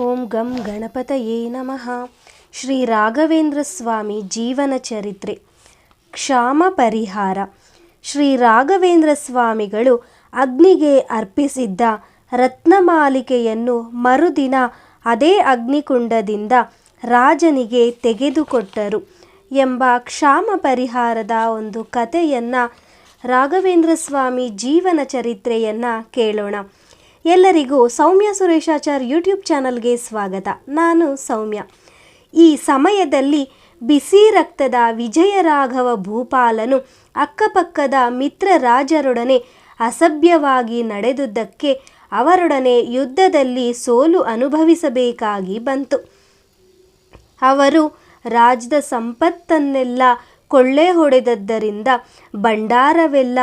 ಓಂ ಗಂ ಗಣಪತಯೇ ನಮಃ. ಶ್ರೀ ರಾಘವೇಂದ್ರ ಸ್ವಾಮಿ ಜೀವನ ಚರಿತ್ರೆ. ಕ್ಷಾಮ ಪರಿಹಾರ. ಶ್ರೀ ರಾಘವೇಂದ್ರ ಸ್ವಾಮಿಗಳು ಅಗ್ನಿಗೆ ಅರ್ಪಿಸಿದ್ದ ರತ್ನಮಾಲಿಕೆಯನ್ನು ಮರುದಿನ ಅದೇ ಅಗ್ನಿಕುಂಡದಿಂದ ರಾಜನಿಗೆ ತೆಗೆದುಕೊಟ್ಟರು ಎಂಬ ಕ್ಷಾಮ ಪರಿಹಾರದ ಒಂದು ಕಥೆಯನ್ನು, ರಾಘವೇಂದ್ರ ಸ್ವಾಮಿ ಜೀವನ ಚರಿತ್ರೆಯನ್ನು ಕೇಳೋಣ. ಎಲ್ಲರಿಗೂ ಸೌಮ್ಯ ಸುರೇಶಾಚಾರ್ ಯೂಟ್ಯೂಬ್ ಚಾನಲ್ಗೆ ಸ್ವಾಗತ. ನಾನು ಸೌಮ್ಯ. ಈ ಸಮಯದಲ್ಲಿ ಬಿಸಿ ರಕ್ತದ ವಿಜಯರಾಘವ ಭೂಪಾಲನು ಅಕ್ಕಪಕ್ಕದ ಮಿತ್ರ ರಾಜರೊಡನೆ ಅಸಭ್ಯವಾಗಿ ನಡೆದುದಕ್ಕೆ ಅವರೊಡನೆ ಯುದ್ಧದಲ್ಲಿ ಸೋಲು ಅನುಭವಿಸಬೇಕಾಗಿ ಬಂತು. ಅವರು ರಾಜ್ಯದ ಸಂಪತ್ತನ್ನೆಲ್ಲ ಕೊಳ್ಳೆ ಹೊಡೆದದ್ದರಿಂದ ಭಂಡಾರವೆಲ್ಲ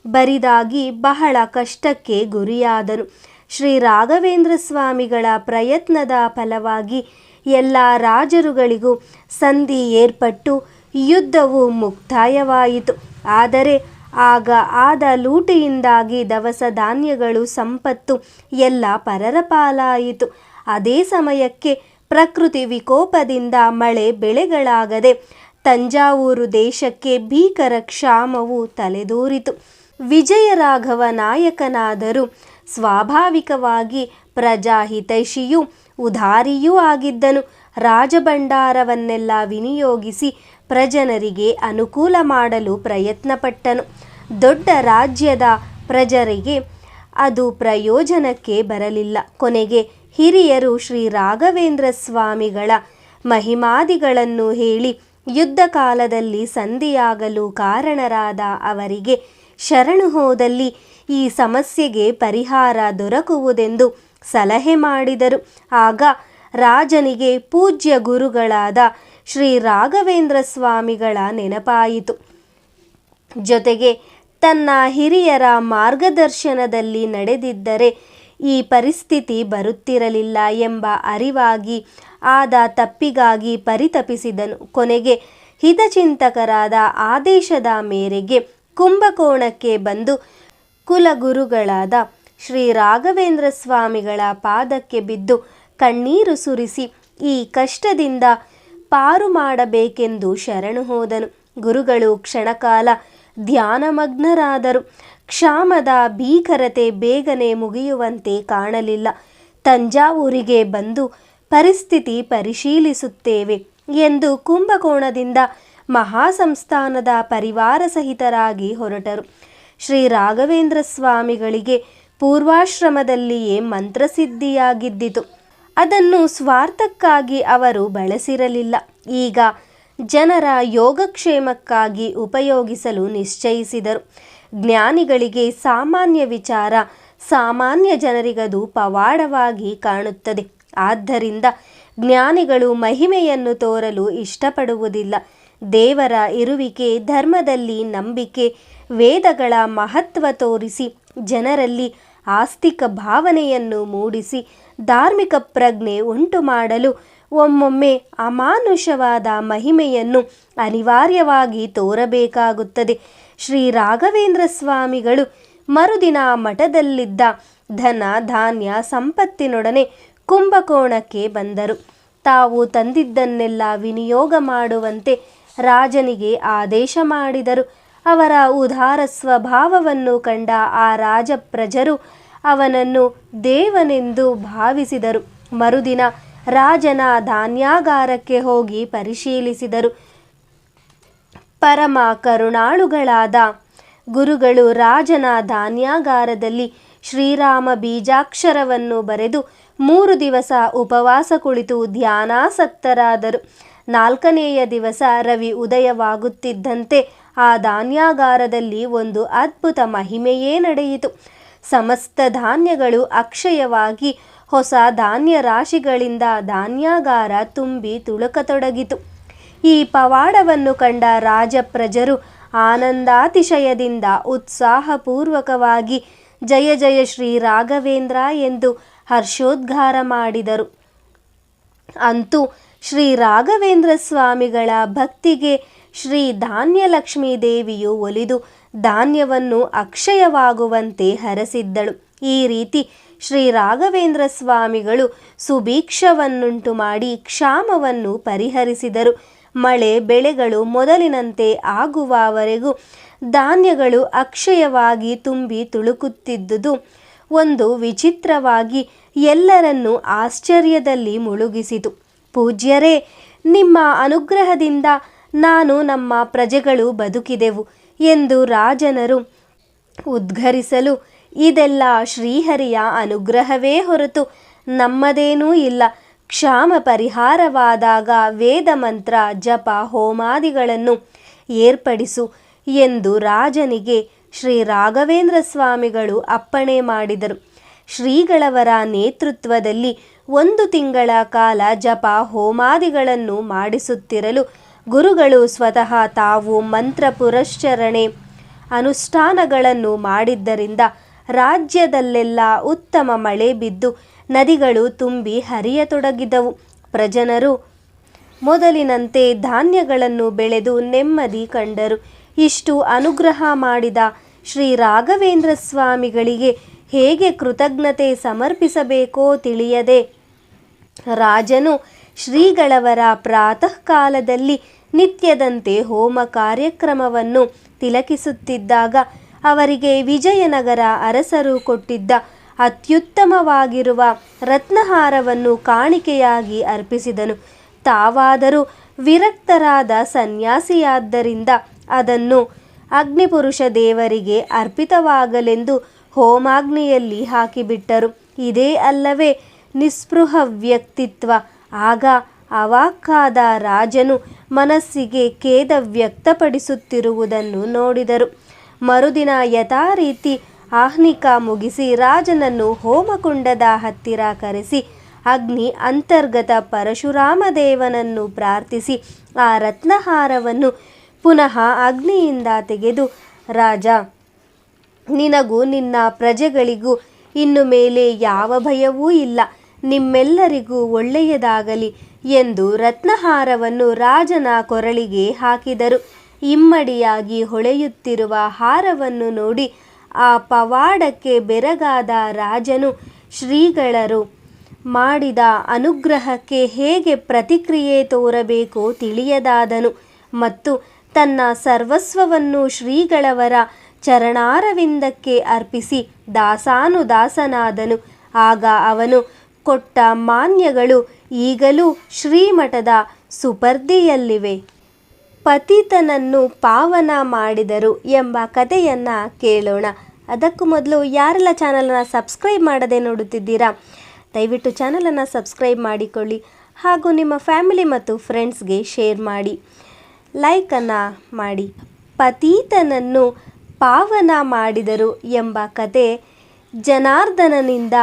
ಬರಿದಾಗಿ ಬಹಳ ಕಷ್ಟಕ್ಕೆ ಗುರಿಯಾದನು. ಶ್ರೀ ರಾಘವೇಂದ್ರ ಸ್ವಾಮಿಗಳ ಪ್ರಯತ್ನದ ಫಲವಾಗಿ ಎಲ್ಲ ರಾಜರುಗಳಿಗೂ ಸಂಧಿ ಏರ್ಪಟ್ಟು ಯುದ್ಧವು ಮುಕ್ತಾಯವಾಯಿತು. ಆದರೆ ಆಗ ಆದ ಲೂಟಿಯಿಂದಾಗಿ ದವಸ ಧಾನ್ಯಗಳು ಸಂಪತ್ತು ಎಲ್ಲ ಪರರ ಪಾಲಾಯಿತು. ಅದೇ ಸಮಯಕ್ಕೆ ಪ್ರಕೃತಿ ವಿಕೋಪದಿಂದ ಮಳೆ ಬೆಳೆಗಳಾಗದೆ ತಂಜಾವೂರು ದೇಶಕ್ಕೆ ಭೀಕರ ಕ್ಷಾಮವು ತಲೆದೋರಿತು. ವಿಜಯರಾಘವ ನಾಯಕನಾದರೂ ಸ್ವಾಭಾವಿಕವಾಗಿ ಪ್ರಜಾಹಿತೈಷಿಯೂ ಉದಾರಿಯೂ ಆಗಿದ್ದನು. ರಾಜಭಂಡಾರವನ್ನೆಲ್ಲ ವಿನಿಯೋಗಿಸಿ ಪ್ರಜನರಿಗೆ ಅನುಕೂಲ ಮಾಡಲು ಪ್ರಯತ್ನಪಟ್ಟನು. ದೊಡ್ಡ ರಾಜ್ಯದ ಪ್ರಜರಿಗೆ ಅದು ಪ್ರಯೋಜನಕ್ಕೆ ಬರಲಿಲ್ಲ. ಕೊನೆಗೆ ಹಿರಿಯರು ಶ್ರೀ ರಾಘವೇಂದ್ರ ಸ್ವಾಮಿಗಳ ಮಹಿಮಾದಿಗಳನ್ನು ಹೇಳಿ ಯುದ್ಧ ಕಾಲದಲ್ಲಿ ಸಂಧಿಯಾಗಲು ಕಾರಣರಾದ ಅವರಿಗೆ ಶರಣು ಹೋದಲ್ಲಿ ಈ ಸಮಸ್ಯೆಗೆ ಪರಿಹಾರ ದೊರಕುವುದೆಂದು ಸಲಹೆ ಮಾಡಿದರು. ಆಗ ರಾಜನಿಗೆ ಪೂಜ್ಯ ಗುರುಗಳಾದ ಶ್ರೀ ರಾಘವೇಂದ್ರ ಸ್ವಾಮಿಗಳ ನೆನಪಾಯಿತು. ಜೊತೆಗೆ ತನ್ನ ಹಿರಿಯರ ಮಾರ್ಗದರ್ಶನದಲ್ಲಿ ನಡೆದಿದ್ದರೆ ಈ ಪರಿಸ್ಥಿತಿ ಬರುತ್ತಿರಲಿಲ್ಲ ಎಂಬ ಅರಿವಾಗಿ ಆದ ತಪ್ಪಿಗಾಗಿ ಪರಿತಪಿಸಿದನು. ಕೊನೆಗೆ ಹಿತಚಿಂತಕರಾದ ಆದೇಶದ ಮೇರೆಗೆ ಕುಂಭಕೋಣಕ್ಕೆ ಬಂದು ಕುಲಗುರುಗಳಾದ ಶ್ರೀ ರಾಘವೇಂದ್ರ ಸ್ವಾಮಿಗಳ ಪಾದಕ್ಕೆ ಬಿದ್ದು ಕಣ್ಣೀರು ಸುರಿಸಿ ಈ ಕಷ್ಟದಿಂದ ಪಾರು ಮಾಡಬೇಕೆಂದು ಶರಣು ಹೋದನು. ಗುರುಗಳು ಕ್ಷಣಕಾಲ ಧ್ಯಾನಮಗ್ನರಾದರು. ಕ್ಷಾಮದ ಭೀಕರತೆ ಬೇಗನೆ ಮುಗಿಯುವಂತೆ ಕಾಣಲಿಲ್ಲ. ತಂಜಾವೂರಿಗೆ ಬಂದು ಪರಿಸ್ಥಿತಿ ಪರಿಶೀಲಿಸುತ್ತೇವೆ ಎಂದು ಕುಂಭಕೋಣದಿಂದ ಮಹಾಸಂಸ್ಥಾನದ ಪರಿವಾರ ಸಹಿತರಾಗಿ ಹೊರಟರು. ಶ್ರೀ ರಾಘವೇಂದ್ರ ಸ್ವಾಮಿಗಳಿಗೆ ಪೂರ್ವಾಶ್ರಮದಲ್ಲಿಯೇ ಮಂತ್ರಸಿದ್ಧಿಯಾಗಿದ್ದಿತು. ಅದನ್ನು ಸ್ವಾರ್ಥಕ್ಕಾಗಿ ಅವರು ಬಳಸಿರಲಿಲ್ಲ. ಈಗ ಜನರ ಯೋಗಕ್ಷೇಮಕ್ಕಾಗಿ ಉಪಯೋಗಿಸಲು ನಿಶ್ಚಯಿಸಿದರು. ಜ್ಞಾನಿಗಳಿಗೆ ಸಾಮಾನ್ಯ ವಿಚಾರ, ಸಾಮಾನ್ಯ ಜನರಿಗದು ಪವಾಡವಾಗಿ ಕಾಣುತ್ತದೆ. ಆದ್ದರಿಂದ ಜ್ಞಾನಿಗಳು ಮಹಿಮೆಯನ್ನು ತೋರಲು ಇಷ್ಟಪಡುವುದಿಲ್ಲ. ದೇವರ ಇರುವಿಕೆ, ಧರ್ಮದಲ್ಲಿ ನಂಬಿಕೆ, ವೇದಗಳ ಮಹತ್ವ ತೋರಿಸಿ ಜನರಲ್ಲಿ ಆಸ್ತಿಕ ಭಾವನೆಯನ್ನು ಮೂಡಿಸಿ ಧಾರ್ಮಿಕ ಪ್ರಜ್ಞೆ ಉಂಟು ಮಾಡಲು ಒಮ್ಮೊಮ್ಮೆ ಅಮಾನುಷವಾದ ಮಹಿಮೆಯನ್ನು ಅನಿವಾರ್ಯವಾಗಿ ತೋರಬೇಕಾಗುತ್ತದೆ. ಶ್ರೀ ರಾಘವೇಂದ್ರ ಸ್ವಾಮಿಗಳು ಮರುದಿನ ಮಠದಲ್ಲಿದ್ದ ಧನ ಧಾನ್ಯ ಸಂಪತ್ತಿನೊಡನೆ ಕುಂಭಕೋಣಕ್ಕೆ ಬಂದರು. ತಾವು ತಂದಿದ್ದನ್ನೆಲ್ಲ ವಿನಿಯೋಗ ಮಾಡುವಂತೆ ರಾಜನಿಗೆ ಆದೇಶ ಮಾಡಿದರು. ಅವರ ಉದಾರ ಸ್ವಭಾವವನ್ನು ಕಂಡ ಆ ರಾಜಪ್ರಜರು ಅವನನ್ನು ದೇವನೆಂದು ಭಾವಿಸಿದರು. ಮರುದಿನ ರಾಜನ ಧಾನ್ಯಾಗಾರಕ್ಕೆ ಹೋಗಿ ಪರಿಶೀಲಿಸಿದರು. ಪರಮ ಕರುಣಾಳುಗಳಾದ ಗುರುಗಳು ರಾಜನ ಧಾನ್ಯಾಗಾರದಲ್ಲಿ ಶ್ರೀರಾಮ ಬೀಜಾಕ್ಷರವನ್ನು ಬರೆದು 3 ದಿವಸ ಉಪವಾಸ ಕುಳಿತು ಧ್ಯಾನಾಸಕ್ತರಾದರು. 4ನೆಯ ದಿವಸ ರವಿ ಉದಯವಾಗುತ್ತಿದ್ದಂತೆ ಆ ಧಾನ್ಯಾಗಾರದಲ್ಲಿ ಒಂದು ಅದ್ಭುತ ಮಹಿಮೆಯೇ ನಡೆಯಿತು. ಸಮಸ್ತ ಧಾನ್ಯಗಳು ಅಕ್ಷಯವಾಗಿ ಹೊಸ ಧಾನ್ಯ ರಾಶಿಗಳಿಂದ ಧಾನ್ಯಾಗಾರ ತುಂಬಿ ತುಳುಕತೊಡಗಿತು. ಈ ಪವಾಡವನ್ನು ಕಂಡ ರಾಜಪ್ರಜರು ಆನಂದಾತಿಶಯದಿಂದ ಉತ್ಸಾಹಪೂರ್ವಕವಾಗಿ ಜಯ ಜಯ ಶ್ರೀ ರಾಘವೇಂದ್ರ ಎಂದು ಹರ್ಷೋದ್ಗಾರ ಮಾಡಿದರು. ಅಂತೂ ಶ್ರೀ ರಾಘವೇಂದ್ರ ಸ್ವಾಮಿಗಳ ಭಕ್ತಿಗೆ ಶ್ರೀ ಧಾನ್ಯಲಕ್ಷ್ಮೀ ದೇವಿಯು ಒಲಿದು ಧಾನ್ಯವನ್ನು ಅಕ್ಷಯವಾಗುವಂತೆ ಹರಸಿದ್ದಳು. ಈ ರೀತಿ ಶ್ರೀ ರಾಘವೇಂದ್ರ ಸ್ವಾಮಿಗಳು ಸುಭೀಕ್ಷವನ್ನುಂಟು ಮಾಡಿ ಕ್ಷಾಮವನ್ನು ಪರಿಹರಿಸಿದರು. ಮಳೆ ಬೆಳೆಗಳು ಮೊದಲಿನಂತೆ ಆಗುವವರೆಗೂ ಧಾನ್ಯಗಳು ಅಕ್ಷಯವಾಗಿ ತುಂಬಿ ತುಳುಕುತ್ತಿದ್ದುದು ಒಂದು ವಿಚಿತ್ರವಾಗಿ ಎಲ್ಲರನ್ನೂ ಆಶ್ಚರ್ಯದಲ್ಲಿ ಮುಳುಗಿಸಿತು. ಪೂಜ್ಯರೇ, ನಿಮ್ಮ ಅನುಗ್ರಹದಿಂದ ನಾನು ನಮ್ಮ ಪ್ರಜೆಗಳು ಬದುಕಿದೆವು ಎಂದು ರಾಜನರು ಉದ್ಘರಿಸಲು, ಇದೆಲ್ಲ ಶ್ರೀಹರಿಯ ಅನುಗ್ರಹವೇ ಹೊರತು ನಮ್ಮದೇನೂ ಇಲ್ಲ. ಕ್ಷಾಮ ಪರಿಹಾರವಾದಾಗ ವೇದ ಮಂತ್ರ ಜಪ ಹೋಮಾದಿಗಳನ್ನು ಏರ್ಪಡಿಸು ಎಂದು ರಾಜನಿಗೆ ಶ್ರೀ ರಾಘವೇಂದ್ರ ಸ್ವಾಮಿಗಳು ಅಪ್ಪಣೆ ಮಾಡಿದರು. ಶ್ರೀಗಳವರ ನೇತೃತ್ವದಲ್ಲಿ 1 ತಿಂಗಳ ಕಾಲ ಜಪ ಹೋಮಾದಿಗಳನ್ನು ಮಾಡಿಸುತ್ತಿರಲು ಗುರುಗಳು ಸ್ವತಃ ತಾವು ಮಂತ್ರ ಪುರಶ್ಚರಣೆ ಅನುಷ್ಠಾನಗಳನ್ನು ಮಾಡಿದ್ದರಿಂದ ರಾಜ್ಯದಲ್ಲೆಲ್ಲ ಉತ್ತಮ ಮಳೆ ಬಿದ್ದು ನದಿಗಳು ತುಂಬಿ ಹರಿಯತೊಡಗಿದವು. ಪ್ರಜನರು ಮೊದಲಿನಂತೆ ಧಾನ್ಯಗಳನ್ನು ಬೆಳೆದು ನೆಮ್ಮದಿ ಕಂಡರು. ಇಷ್ಟು ಅನುಗ್ರಹ ಮಾಡಿದ ಶ್ರೀ ರಾಘವೇಂದ್ರ ಸ್ವಾಮಿಗಳಿಗೆ ಹೇಗೆ ಕೃತಜ್ಞತೆ ಸಮರ್ಪಿಸಬೇಕೋ ತಿಳಿಯದೆ ರಾಜನು ಶ್ರೀಗಳವರ ಪ್ರಾತಃ ಕಾಲದಲ್ಲಿ ನಿತ್ಯದಂತೆ ಹೋಮ ಕಾರ್ಯಕ್ರಮವನ್ನು ತಿಲಕಿಸುತ್ತಿದ್ದಾಗ ಅವರಿಗೆ ವಿಜಯನಗರ ಅರಸರು ಕೊಟ್ಟಿದ್ದ ಅತ್ಯುತ್ತಮವಾಗಿರುವ ರತ್ನಹಾರವನ್ನು ಕಾಣಿಕೆಯಾಗಿ ಅರ್ಪಿಸಿದನು. ತಾವಾದರೂ ವಿರಕ್ತರಾದ ಸನ್ಯಾಸಿಯಾದ್ದರಿಂದ ಅದನ್ನು ಅಗ್ನಿಪುರುಷ ದೇವರಿಗೆ ಅರ್ಪಿತವಾಗಲೆಂದು ಹೋಮಾಗ್ನಿಯಲ್ಲಿ ಹಾಕಿಬಿಟ್ಟರು. ಇದೇ ಅಲ್ಲವೇ ನಿಸ್ಪೃಹ ವ್ಯಕ್ತಿತ್ವ. ಆಗ ಅವಾಕ್ಕಾದ ರಾಜನು ಮನಸ್ಸಿಗೆ ಖೇದ ವ್ಯಕ್ತಪಡಿಸುತ್ತಿರುವುದನ್ನು ನೋಡಿದರು. ಮರುದಿನ ಯಥಾರೀತಿ ಆಹ್ನಿಕ ಮುಗಿಸಿ ರಾಜನನ್ನು ಹೋಮಕುಂಡದ ಹತ್ತಿರ ಕರೆಸಿ ಅಗ್ನಿ ಅಂತರ್ಗತ ಪರಶುರಾಮದೇವನನ್ನು ಪ್ರಾರ್ಥಿಸಿ ಆ ರತ್ನಹಾರವನ್ನು ಪುನಃ ಅಗ್ನಿಯಿಂದ ತೆಗೆದು, ರಾಜ, ನಿನಗೂ ನಿನ್ನ ಪ್ರಜೆಗಳಿಗೂ ಇನ್ನು ಮೇಲೆ ಯಾವ ಭಯವೂ ಇಲ್ಲ, ನಿಮ್ಮೆಲ್ಲರಿಗೂ ಒಳ್ಳೆಯದಾಗಲಿ ಎಂದು ರತ್ನಹಾರವನ್ನು ರಾಜನ ಕೊರಳಿಗೆ ಹಾಕಿದರು. ಇಮ್ಮಡಿಯಾಗಿ ಹೊಳೆಯುತ್ತಿರುವ ಹಾರವನ್ನು ನೋಡಿ ಆ ಪವಾಡಕ್ಕೆ ಬೆರಗಾದ ರಾಜನು ಶ್ರೀಗಳರು ಮಾಡಿದ ಅನುಗ್ರಹಕ್ಕೆ ಹೇಗೆ ಪ್ರತಿಕ್ರಿಯೆ ತೋರಬೇಕೋ ತಿಳಿಯದಾದನು ಮತ್ತು ತನ್ನ ಸರ್ವಸ್ವವನ್ನು ಶ್ರೀಗಳವರ ಚರಣಾರವಿಂದಕ್ಕೆ ಅರ್ಪಿಸಿ ದಾಸಾನುದಾಸನಾದನು. ಆಗ ಅವನು ಕೊಟ್ಟ ಮಾನ್ಯಗಳು ಈಗಲೂ ಶ್ರೀಮಠದ ಸುಪರ್ದಿಯಲ್ಲಿವೆ. ಪತಿತನನ್ನು ಪಾವನ ಮಾಡಿದರು ಎಂಬ ಕಥೆಯನ್ನು ಕೇಳೋಣ. ಅದಕ್ಕೂ ಮೊದಲು ಯಾರೆಲ್ಲ ಚಾನಲನ್ನು ಸಬ್ಸ್ಕ್ರೈಬ್ ಮಾಡದೆ ನೋಡುತ್ತಿದ್ದೀರಾ, ದಯವಿಟ್ಟು ಚಾನಲನ್ನು ಸಬ್ಸ್ಕ್ರೈಬ್ ಮಾಡಿಕೊಳ್ಳಿ ಹಾಗೂ ನಿಮ್ಮ ಫ್ಯಾಮಿಲಿ ಮತ್ತು ಫ್ರೆಂಡ್ಸ್ಗೆ ಶೇರ್ ಮಾಡಿ, ಲೈಕನ್ನು ಮಾಡಿ. ಪತೀತನನ್ನು ಪಾವನ ಮಾಡಿದರು ಎಂಬ ಕತೆ ಜನಾರ್ದನನಿಂದ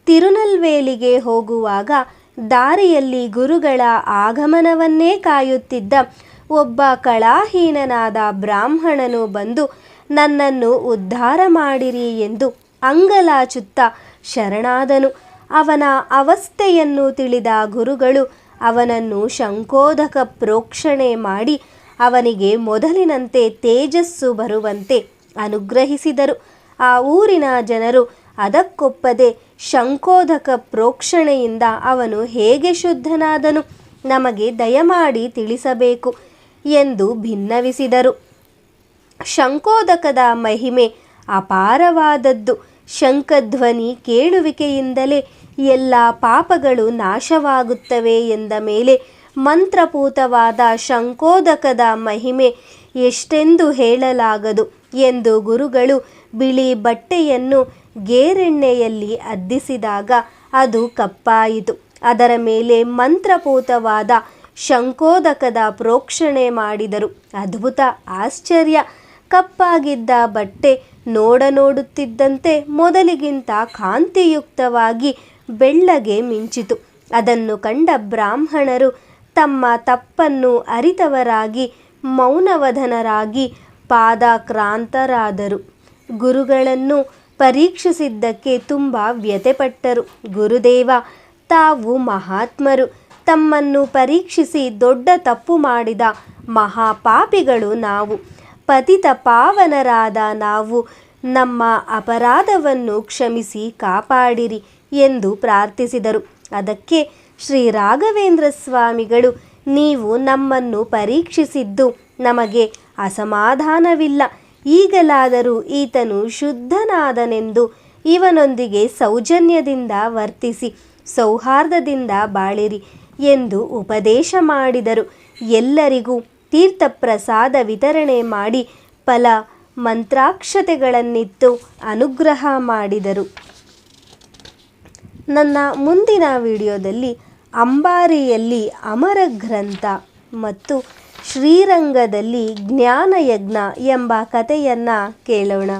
ತಿರುನಲ್ವೇಲಿಗೆ ಹೋಗುವಾಗ ದಾರಿಯಲ್ಲಿ ಗುರುಗಳ ಆಗಮನವನ್ನೇ ಕಾಯುತ್ತಿದ್ದ ಒಬ್ಬ ಕಳಾಹೀನನಾದ ಬ್ರಾಹ್ಮಣನು ಬಂದು ನನ್ನನ್ನು ಉದ್ಧಾರ ಮಾಡಿರಿ ಎಂದು ಅಂಗಲಾಚುತ್ತಾ ಶರಣಾದನು. ಅವನ ಅವಸ್ಥೆಯನ್ನು ತಿಳಿದ ಗುರುಗಳು ಅವನನ್ನು ಶಂಖೋದಕ ಪ್ರೋಕ್ಷಣೆ ಮಾಡಿ ಅವನಿಗೆ ಮೊದಲಿನಂತೆ ತೇಜಸ್ಸು ಬರುವಂತೆ ಅನುಗ್ರಹಿಸಿದರು. ಆ ಊರಿನ ಜನರು ಅದಕ್ಕೊಪ್ಪದೆ ಶಂಖೋದಕ ಪ್ರೋಕ್ಷಣೆಯಿಂದ ಅವನು ಹೇಗೆ ಶುದ್ಧನಾದನು, ನಮಗೆ ದಯಮಾಡಿ ತಿಳಿಸಬೇಕು ಎಂದು ಭಿನ್ನವಿಸಿದರು. ಶಂಖೋದಕದ ಮಹಿಮೆ ಅಪಾರವಾದದ್ದು. ಶಂಖಧ್ವನಿ ಕೇಳುವಿಕೆಯಿಂದಲೇ ಎಲ್ಲ ಪಾಪಗಳು ನಾಶವಾಗುತ್ತವೆ ಎಂದ ಮೇಲೆ ಮಂತ್ರಪೂತವಾದ ಶಂಖೋದಕದ ಮಹಿಮೆ ಎಷ್ಟೆಂದು ಹೇಳಲಾಗದು ಎಂದು ಗುರುಗಳು ಬಿಳಿ ಬಟ್ಟೆಯನ್ನು ಗೇರೆಣ್ಣೆಯಲ್ಲಿ ಅದ್ದಿಸಿದಾಗ ಅದು ಕಪ್ಪಾಯಿತು. ಅದರ ಮೇಲೆ ಮಂತ್ರಪೂತವಾದ ಶಂಖೋದಕದ ಪ್ರೋಕ್ಷಣೆ ಮಾಡಿದರು. ಅದ್ಭುತ, ಆಶ್ಚರ್ಯ! ಕಪ್ಪಾಗಿದ್ದ ಬಟ್ಟೆ ನೋಡುತ್ತಿದ್ದಂತೆ ಮೊದಲಿಗಿಂತ ಕಾಂತಿಯುಕ್ತವಾಗಿ ಬೆಳ್ಳಗೆ ಮಿಂಚಿತು. ಅದನ್ನು ಕಂಡ ಬ್ರಾಹ್ಮಣರು ತಮ್ಮ ತಪ್ಪನ್ನು ಅರಿತವರಾಗಿ ಮೌನವಧನರಾಗಿ ಪಾದಾಕ್ರಾಂತರಾದರು. ಗುರುಗಳನ್ನು ಪರೀಕ್ಷಿಸಿದ್ದಕ್ಕೆ ತುಂಬ ವ್ಯಥೆಪಟ್ಟರು. ಗುರುದೇವ, ತಾವು ಮಹಾತ್ಮರು, ತಮ್ಮನ್ನು ಪರೀಕ್ಷಿಸಿ ದೊಡ್ಡ ತಪ್ಪು ಮಾಡಿದ ಮಹಾಪಾಪಿಗಳು ನಾವು. ಪತಿತ ಪಾವನರಾದ ನಾವು ನಮ್ಮ ಅಪರಾಧವನ್ನು ಕ್ಷಮಿಸಿ ಕಾಪಾಡಿರಿ ಎಂದು ಪ್ರಾರ್ಥಿಸಿದರು. ಅದಕ್ಕೆ ಶ್ರೀ ರಾಘವೇಂದ್ರ ಸ್ವಾಮಿಗಳು, ನೀವು ನಮ್ಮನ್ನು ಪರೀಕ್ಷಿಸಿದ್ದು ನಮಗೆ ಅಸಮಾಧಾನವಿಲ್ಲ. ಈಗಲಾದರೂ ಈತನು ಶುದ್ಧನಾದನೆಂದು ಇವನೊಂದಿಗೆ ಸೌಜನ್ಯದಿಂದ ವರ್ತಿಸಿ ಸೌಹಾರ್ದದಿಂದ ಬಾಳಿರಿ ಎಂದು ಉಪದೇಶ ಮಾಡಿದರು. ಎಲ್ಲರಿಗೂ ತೀರ್ಥಪ್ರಸಾದ ವಿತರಣೆ ಮಾಡಿ ಫಲ ಮಂತ್ರಾಕ್ಷತೆಗಳನ್ನಿತ್ತು ಅನುಗ್ರಹ ಮಾಡಿದರು. ನನ್ನ ಮುಂದಿನ ವಿಡಿಯೋದಲ್ಲಿ ಅಂಬಾರಿಯಲ್ಲಿ ಅಮರ ಗ್ರಂಥ ಮತ್ತು ಶ್ರೀರಂಗದಲ್ಲಿ ಜ್ಞಾನಯಜ್ಞ ಎಂಬ ಕಥೆಯನ್ನು ಕೇಳೋಣ.